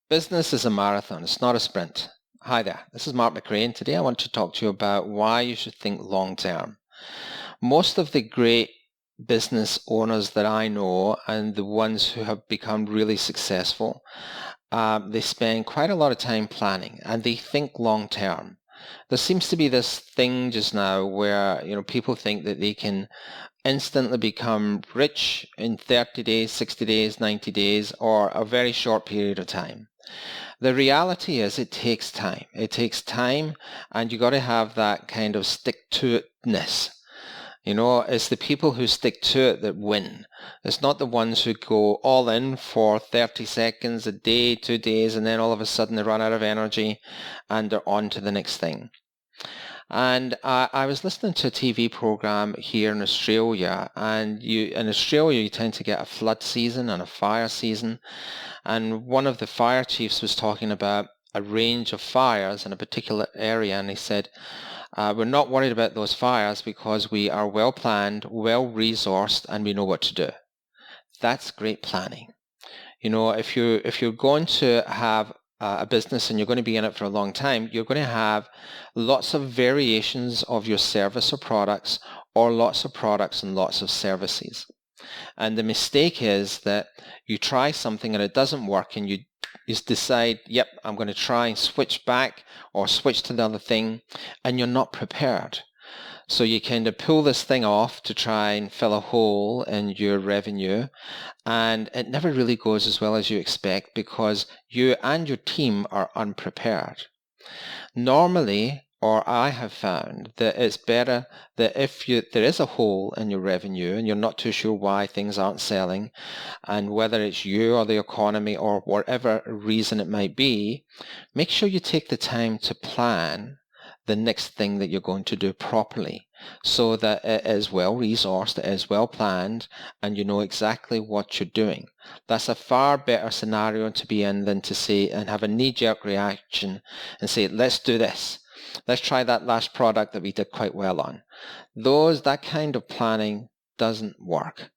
Business is a marathon, it's not a sprint. Hi there, this is Mark McRae, and today I want to talk to you about why you should think long term. Most of the great business owners that I know and the ones who have become really successful, they spend quite a lot of time planning and they think long term. There seems to be this thing just now where people think that they can instantly become rich in 30 days, 60 days, 90 days, or a very short period of time. The reality is it takes time. It takes time, and you got to have that kind of stick-to-itness. It's the people who stick to it that win. It's not the ones who go all in for 30 seconds, a day, 2 days, and then all of a sudden they run out of energy and they're on to the next thing. And I was listening to a TV program here in Australia, and in Australia you tend to get a flood season and a fire season. And one of the fire chiefs was talking about a range of fires in a particular area, and he said, we're not worried about those fires because we are well planned, well resourced, and we know what to do. That's great planning. If you're going to have a business and you're going to be in it for a long time, you're going to have lots of variations of your service or products, or lots of products and lots of services. And the mistake is that you try something and it doesn't work, and you decide, yep, I'm going to try and switch back or switch to the other thing, and you're not prepared. So you kind of pull this thing off to try and fill a hole in your revenue, and it never really goes as well as you expect because you and your team are unprepared. Normally, or I have found that it's better that if there is a hole in your revenue and you're not too sure why things aren't selling, and whether it's you or the economy or whatever reason it might be, make sure you take the time to plan the next thing that you're going to do properly, so that it is well resourced, it is well planned, and you know exactly what you're doing. That's a far better scenario to be in than to say and have a knee-jerk reaction and say, let's do this. Let's try that last product that we did quite well on. That kind of planning doesn't work.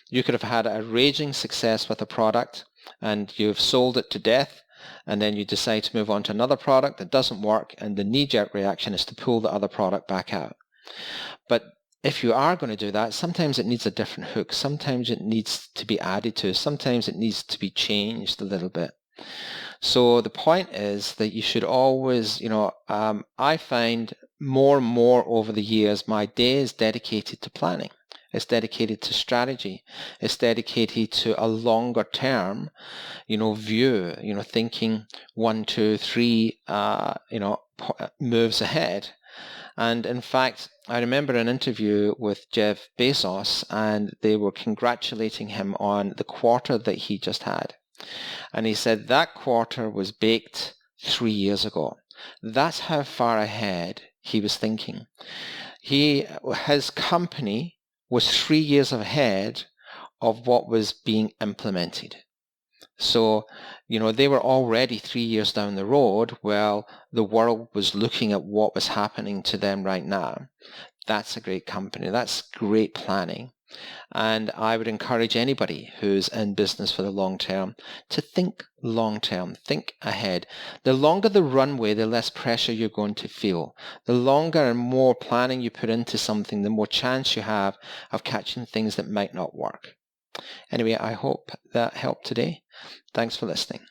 You could have had a raging success with a product and you've sold it to death, and then you decide to move on to another product that doesn't work, and the knee-jerk reaction is to pull the other product back out. But if you are going to do that, sometimes it needs a different hook. Sometimes it needs to be added to. Sometimes it needs to be changed a little bit. So the point is that you should always, I find more and more over the years, my day is dedicated to planning. It's dedicated to strategy. It's dedicated to a longer term, view, thinking 1, 2, 3, moves ahead. And in fact, I remember an interview with Jeff Bezos, and they were congratulating him on the quarter that he just had. And he said that quarter was baked 3 years ago. That's how far ahead he was thinking. His company was 3 years ahead of what was being implemented. So, they were already 3 years down the road while the world was looking at what was happening to them right now. That's a great company. That's great planning. And I would encourage anybody who's in business for the long term to think long term, think ahead. The longer the runway, the less pressure you're going to feel. The longer and more planning you put into something, the more chance you have of catching things that might not work. Anyway, I hope that helped today. Thanks for listening.